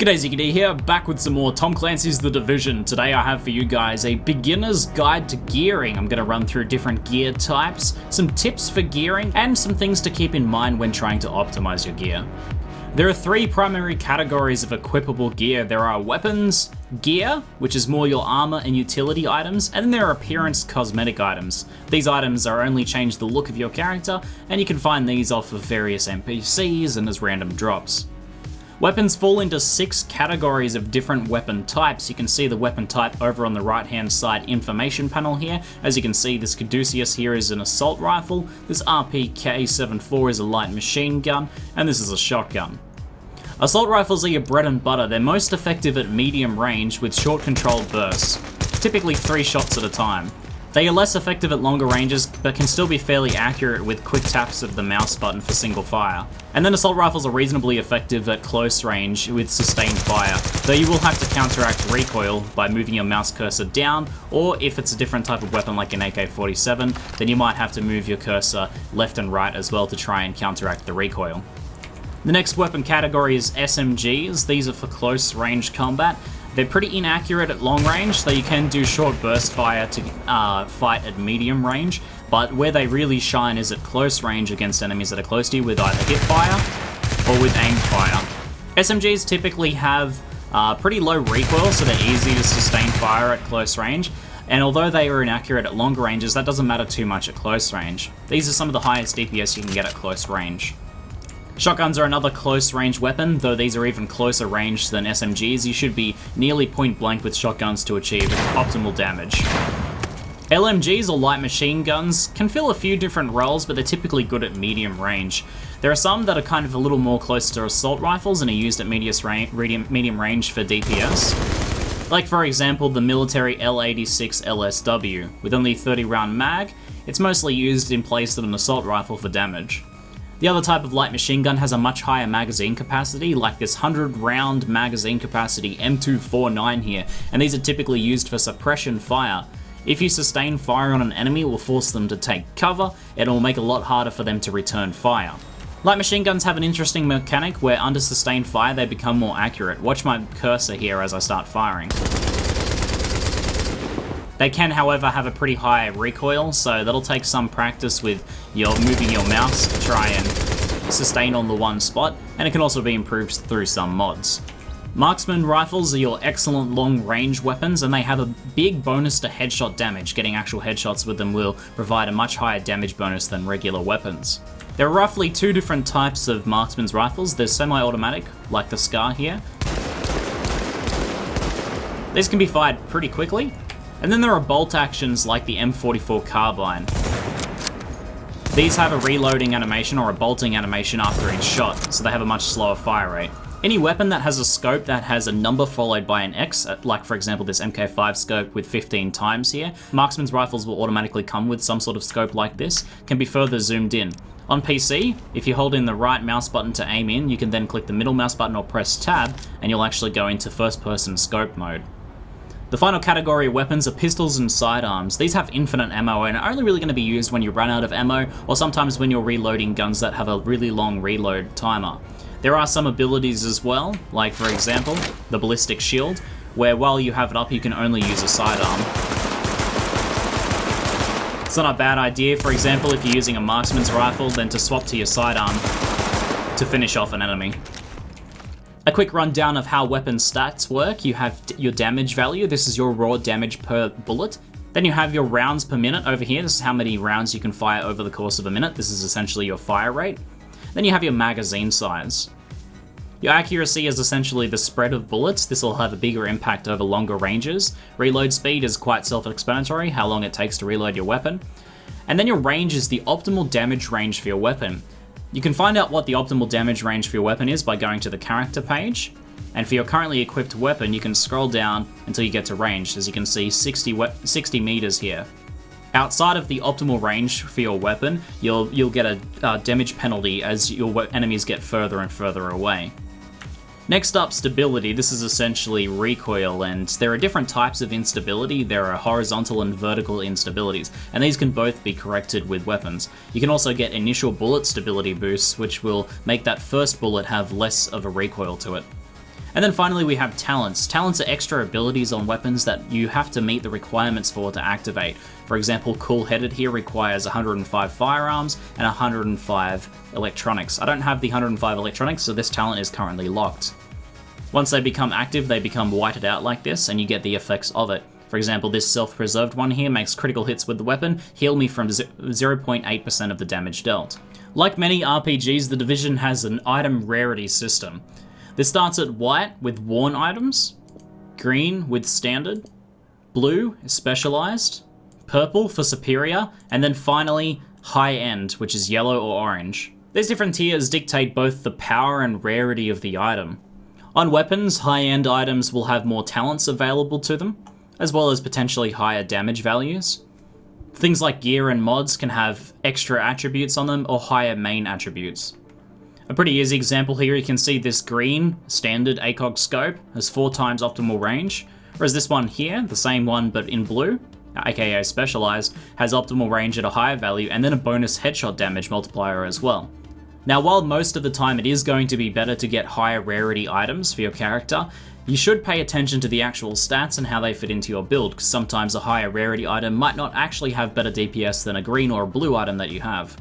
G'day, ZiggyD here, back with some more Tom Clancy's The Division. Today I have for you guys a beginner's guide to gearing. I'm going to run through different gear types, some tips for gearing, and some things to keep in mind when trying to optimize your gear. There are three primary categories of equipable gear. There are weapons, gear, which is more your armor and utility items, and then there are appearance cosmetic items. These items are only change the look of your character, and you can find these off of various NPCs and as random drops. Weapons fall into 6 categories of different weapon types. You can see the weapon type over on the right hand side information panel here. As you can see, this Caduceus here is an assault rifle, this RPK-74 is a light machine gun, and this is a shotgun. Assault rifles are your bread and butter. They're most effective at medium range with short controlled bursts, typically 3 shots at a time. They are less effective at longer ranges, but can still be fairly accurate with quick taps of the mouse button for single fire. And then assault rifles are reasonably effective at close range with sustained fire, though you will have to counteract recoil by moving your mouse cursor down, or if it's a different type of weapon like an AK-47, then you might have to move your cursor left and right as well to try and counteract the recoil. The next weapon category is SMGs. These are for close range combat. They're pretty inaccurate at long range, though you can do short burst fire to fight at medium range, but where they really shine is at close range against enemies that are close to you with either hip fire or with aimed fire. SMGs typically have pretty low recoil, so they're easy to sustain fire at close range, and although they are inaccurate at longer ranges, that doesn't matter too much at close range. These are some of the highest DPS you can get at close range. Shotguns are another close range weapon, though these are even closer range than SMGs. You should be nearly point blank with shotguns to achieve optimal damage. LMGs, or light machine guns, can fill a few different roles, but they're typically good at medium range. There are some that are kind of a little more close to assault rifles and are used at medium range for DPS. Like for example, the military L86 LSW. With only 30 round mag, it's mostly used in place of an assault rifle for damage. The other type of light machine gun has a much higher magazine capacity, like this 100 round magazine capacity M249 here, and these are typically used for suppression fire. If you sustain fire on an enemy, it will force them to take cover, and it will make it a lot harder for them to return fire. Light machine guns have an interesting mechanic where under sustained fire they become more accurate. Watch my cursor here as I start firing. They can, however, have a pretty high recoil, so that'll take some practice with your moving your mouse to try and sustain on the one spot, and it can also be improved through some mods. Marksman rifles are your excellent long-range weapons, and they have a big bonus to headshot damage. Getting actual headshots with them will provide a much higher damage bonus than regular weapons. There are roughly 2 different types of marksman's rifles. There's semi-automatic, like the Scar here. These can be fired pretty quickly. And then there are bolt actions like the M44 carbine. These have a reloading animation or a bolting animation after each shot, so they have a much slower fire rate. Any weapon that has a scope that has a number followed by an X, like for example this MK5 scope with 15 times here, marksman's rifles will automatically come with some sort of scope like this, can be further zoomed in. On PC, if you hold in the right mouse button to aim in, you can then click the middle mouse button or press tab, and you'll actually go into first person scope mode. The final category of weapons are pistols and sidearms. These have infinite ammo and are only really going to be used when you run out of ammo, or sometimes when you're reloading guns that have a really long reload timer. There are some abilities as well, like for example, the ballistic shield, where while you have it up you can only use a sidearm. It's not a bad idea, for example, if you're using a marksman's rifle, then to swap to your sidearm to finish off an enemy. A quick rundown of how weapon stats work. You have your damage value. This is your raw damage per bullet. Then you have your rounds per minute over here. This is how many rounds you can fire over the course of a minute. This is essentially your fire rate. Then you have your magazine size. Your accuracy is essentially the spread of bullets. This will have a bigger impact over longer ranges. Reload speed is quite self-explanatory, how long it takes to reload your weapon. And then your range is the optimal damage range for your weapon. You can find out what the optimal damage range for your weapon is by going to the character page, and for your currently equipped weapon you can scroll down until you get to range. As you can see, 60 meters here. Outside of the optimal range for your weapon, you'll get a damage penalty as your enemies get further and further away. Next up, stability. This is essentially recoil, and there are different types of instability. There are horizontal and vertical instabilities, and these can both be corrected with weapons. You can also get initial bullet stability boosts, which will make that first bullet have less of a recoil to it. And then finally we have talents. Talents are extra abilities on weapons that you have to meet the requirements for to activate. For example, Cool Headed here requires 105 firearms and 105 electronics. I don't have the 105 electronics, so this talent is currently locked. Once they become active, they become whited out like this, and you get the effects of it. For example, this self-preserved one here makes critical hits with the weapon heal me from 0.8% of the damage dealt. Like many RPGs, The Division has an item rarity system. This starts at white with worn items, green with standard, blue is specialized, purple for superior, and then finally high end, which is yellow or orange. These different tiers dictate both the power and rarity of the item. On weapons, high-end items will have more talents available to them, as well as potentially higher damage values. Things like gear and mods can have extra attributes on them or higher main attributes. A pretty easy example here, you can see this green standard ACOG scope has 4 times optimal range, whereas this one here, the same one but in blue, aka specialized, has optimal range at a higher value and then a bonus headshot damage multiplier as well. Now, while most of the time it is going to be better to get higher rarity items for your character, you should pay attention to the actual stats and how they fit into your build, because sometimes a higher rarity item might not actually have better DPS than a green or a blue item that you have.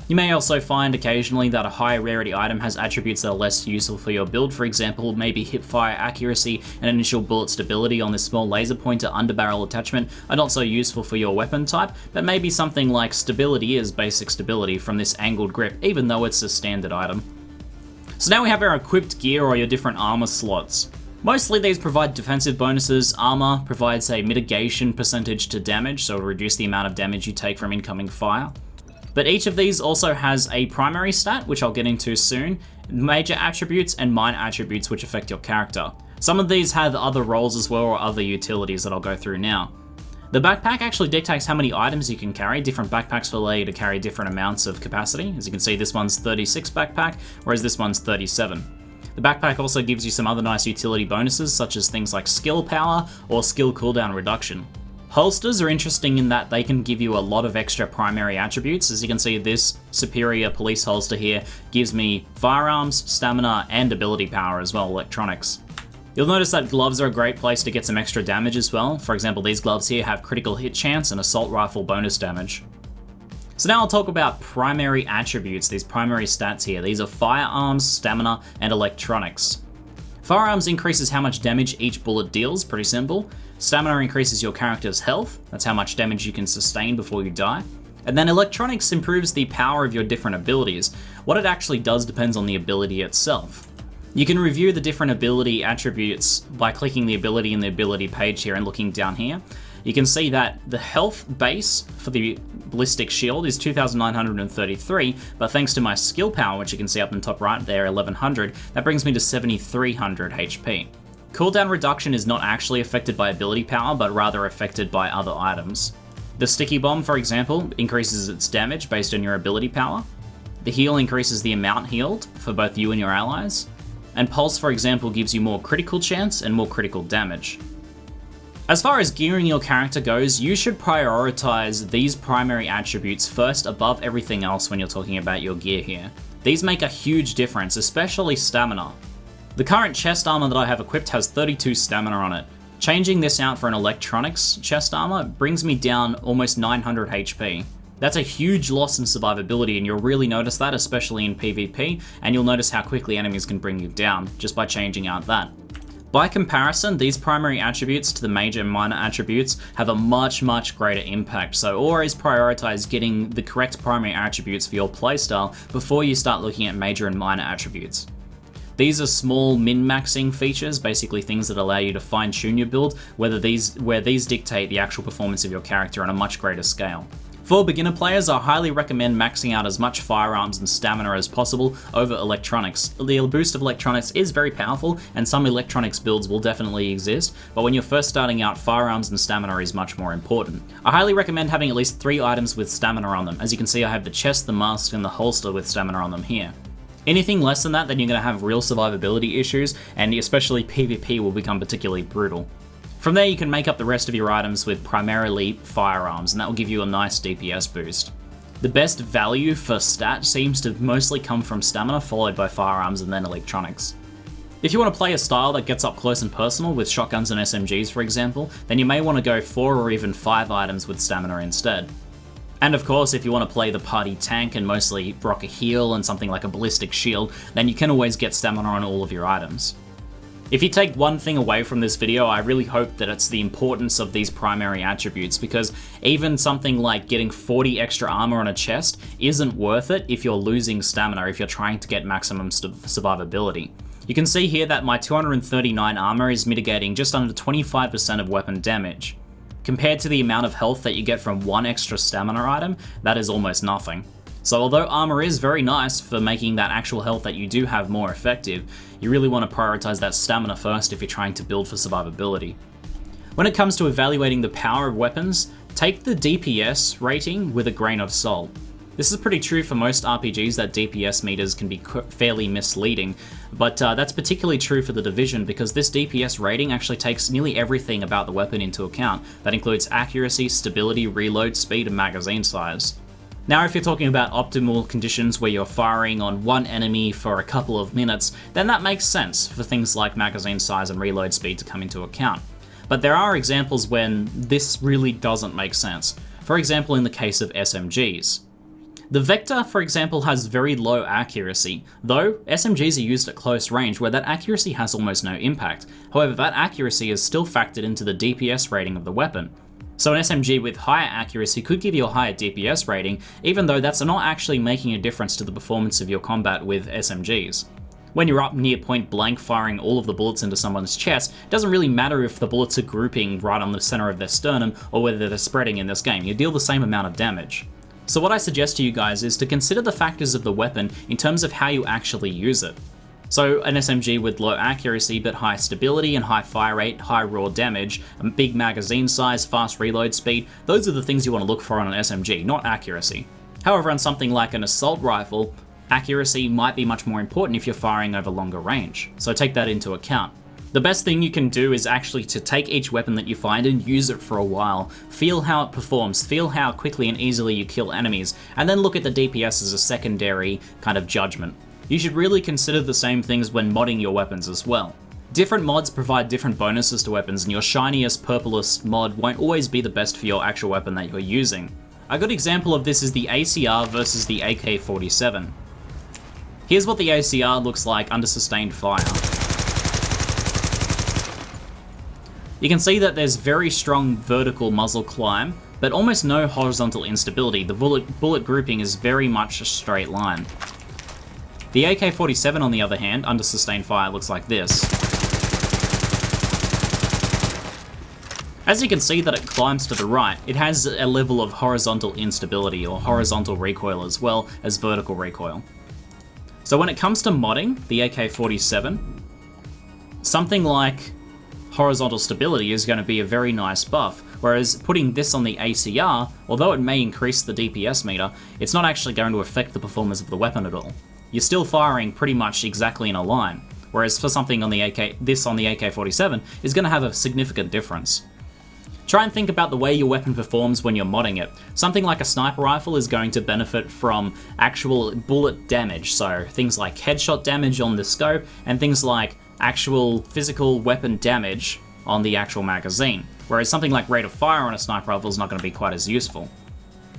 You may also find occasionally that a higher rarity item has attributes that are less useful for your build. For example, maybe hipfire accuracy and initial bullet stability on this small laser pointer underbarrel attachment are not so useful for your weapon type, but maybe something like stability is basic stability from this angled grip, even though it's a standard item. So now we have our equipped gear or your different armor slots. Mostly these provide defensive bonuses. Armor provides a mitigation percentage to damage, so it'll reduce the amount of damage you take from incoming fire. But each of these also has a primary stat, which I'll get into soon, major attributes and minor attributes which affect your character. Some of these have other roles as well or other utilities that I'll go through now. The backpack actually dictates how many items you can carry. Different backpacks will allow you to carry different amounts of capacity. As you can see, this one's 36 backpack, whereas this one's 37. The backpack also gives you some other nice utility bonuses, such as things like skill power or skill cooldown reduction. Holsters are interesting in that they can give you a lot of extra primary attributes. As you can see, this superior police holster here gives me firearms, stamina, and ability power as well, electronics. You'll notice that gloves are a great place to get some extra damage as well. For example, these gloves here have critical hit chance and assault rifle bonus damage. So now I'll talk about primary attributes, these primary stats here. These are firearms, stamina, and electronics. Firearms increases how much damage each bullet deals, pretty simple. Stamina increases your character's health, that's how much damage you can sustain before you die. And then electronics improves the power of your different abilities. What it actually does depends on the ability itself. You can review the different ability attributes by clicking the ability in the ability page here and looking down here. You can see that the health base for the ballistic shield is 2,933, but thanks to my skill power, which you can see up in the top right there, 1100, that brings me to 7,300 HP. Cooldown reduction is not actually affected by ability power, but rather affected by other items. The sticky bomb, for example, increases its damage based on your ability power. The heal increases the amount healed for both you and your allies. And pulse, for example, gives you more critical chance and more critical damage. As far as gearing your character goes, you should prioritize these primary attributes first above everything else when you're talking about your gear here. These make a huge difference, especially stamina. The current chest armor that I have equipped has 32 stamina on it. Changing this out for an electronics chest armor brings me down almost 900 HP. That's a huge loss in survivability, and you'll really notice that, especially in PvP, and you'll notice how quickly enemies can bring you down just by changing out that. By comparison, these primary attributes to the major and minor attributes have a much greater impact, so always prioritize getting the correct primary attributes for your playstyle before you start looking at major and minor attributes. These are small min-maxing features, basically things that allow you to fine-tune your build, where these dictate the actual performance of your character on a much greater scale. For beginner players, I highly recommend maxing out as much firearms and stamina as possible over electronics. The boost of electronics is very powerful, and some electronics builds will definitely exist, but when you're first starting out, firearms and stamina is much more important. I highly recommend having at least 3 items with stamina on them. As you can see, I have the chest, the mask, and the holster with stamina on them here. Anything less than that, then you're going to have real survivability issues, and especially PvP will become particularly brutal. From there, you can make up the rest of your items with primarily firearms, and that will give you a nice DPS boost. The best value for stat seems to mostly come from stamina, followed by firearms and then electronics. If you want to play a style that gets up close and personal with shotguns and SMGs, for example, then you may want to go 4 or even 5 items with stamina instead. And of course, if you want to play the party tank and mostly rock a heal and something like a ballistic shield, then you can always get stamina on all of your items. If you take one thing away from this video, I really hope that it's the importance of these primary attributes, because even something like getting 40 extra armor on a chest isn't worth it if you're losing stamina, if you're trying to get maximum survivability. You can see here that my 239 armor is mitigating just under 25% of weapon damage. Compared to the amount of health that you get from one extra stamina item, that is almost nothing. So although armor is very nice for making that actual health that you do have more effective, you really want to prioritize that stamina first if you're trying to build for survivability. When it comes to evaluating the power of weapons, take the DPS rating with a grain of salt. This is pretty true for most RPGs that DPS meters can be fairly misleading, but that's particularly true for The Division because this DPS rating actually takes nearly everything about the weapon into account. That includes accuracy, stability, reload speed, and magazine size. Now, if you're talking about optimal conditions where you're firing on one enemy for a couple of minutes, then that makes sense for things like magazine size and reload speed to come into account. But there are examples when this really doesn't make sense. For example, in the case of SMGs. The Vector, for example, has very low accuracy, though SMGs are used at close range where that accuracy has almost no impact. However, that accuracy is still factored into the DPS rating of the weapon. So an SMG with higher accuracy could give you a higher DPS rating, even though that's not actually making a difference to the performance of your combat with SMGs. When you're up near point blank firing all of the bullets into someone's chest, it doesn't really matter if the bullets are grouping right on the center of their sternum or whether they're spreading in this game, you deal the same amount of damage. So what I suggest to you guys is to consider the factors of the weapon in terms of how you actually use it. So an SMG with low accuracy but high stability and high fire rate, high raw damage, a big magazine size, fast reload speed, those are the things you want to look for on an SMG, not accuracy. However, on something like an assault rifle, accuracy might be much more important if you're firing over longer range, so take that into account. The best thing you can do is actually to take each weapon that you find and use it for a while, feel how it performs, feel how quickly and easily you kill enemies, and then look at the DPS as a secondary kind of judgment. You should really consider the same things when modding your weapons as well. Different mods provide different bonuses to weapons, and your shiniest, purplest mod won't always be the best for your actual weapon that you're using. A good example of this is the ACR versus the AK-47. Here's what the ACR looks like under sustained fire. You can see that there's very strong vertical muzzle climb, but almost no horizontal instability. The bullet grouping is very much a straight line. The AK-47, on the other hand, under sustained fire looks like this. As you can see that it climbs to the right, it has a level of horizontal instability or horizontal recoil as well as vertical recoil. So when it comes to modding the AK-47, something like horizontal stability is going to be a very nice buff, whereas putting this on the ACR, although it may increase the DPS meter, it's not actually going to affect the performance of the weapon at all. You're still firing pretty much exactly in a line, whereas for something on the this on the AK-47 is going to have a significant difference. Try and think about the way your weapon performs when you're modding it. Something like a sniper rifle is going to benefit from actual bullet damage, so things like headshot damage on the scope and things like actual physical weapon damage on the actual magazine, whereas something like rate of fire on a sniper rifle is not going to be quite as useful.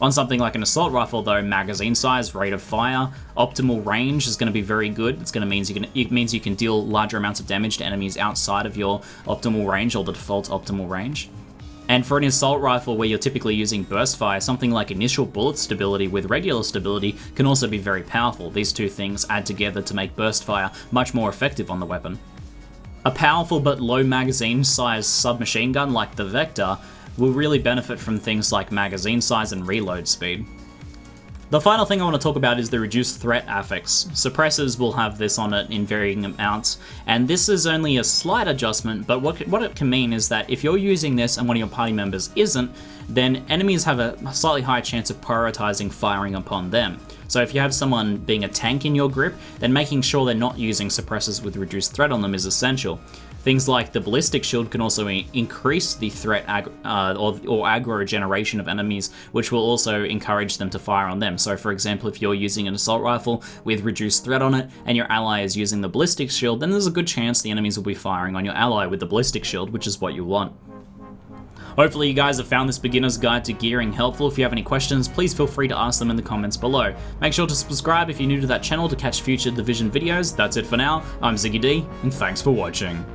On something like an assault rifle though, magazine size, rate of fire, optimal range is going to be very good. It means you can deal larger amounts of damage to enemies outside of your optimal range or the default optimal range. And for an assault rifle where you're typically using burst fire, something like initial bullet stability with regular stability can also be very powerful. These two things add together to make burst fire much more effective on the weapon. A powerful but low magazine size submachine gun like the Vector will really benefit from things like magazine size and reload speed. The final thing I want to talk about is the reduced threat affix. Suppressors will have this on it in varying amounts, and this is only a slight adjustment, but what it can mean is that if you're using this and one of your party members isn't, then enemies have a slightly higher chance of prioritizing firing upon them. So if you have someone being a tank in your grip, then making sure they're not using suppressors with reduced threat on them is essential. Things like the ballistic shield can also increase the threat or aggro generation of enemies, which will also encourage them to fire on them. So for example, if you're using an assault rifle with reduced threat on it, and your ally is using the ballistic shield, then there's a good chance the enemies will be firing on your ally with the ballistic shield, which is what you want. Hopefully you guys have found this beginner's guide to gearing helpful. If you have any questions, please feel free to ask them in the comments below. Make sure to subscribe if you're new to that channel to catch future Division videos. That's it for now. I'm ZiggyD, and thanks for watching.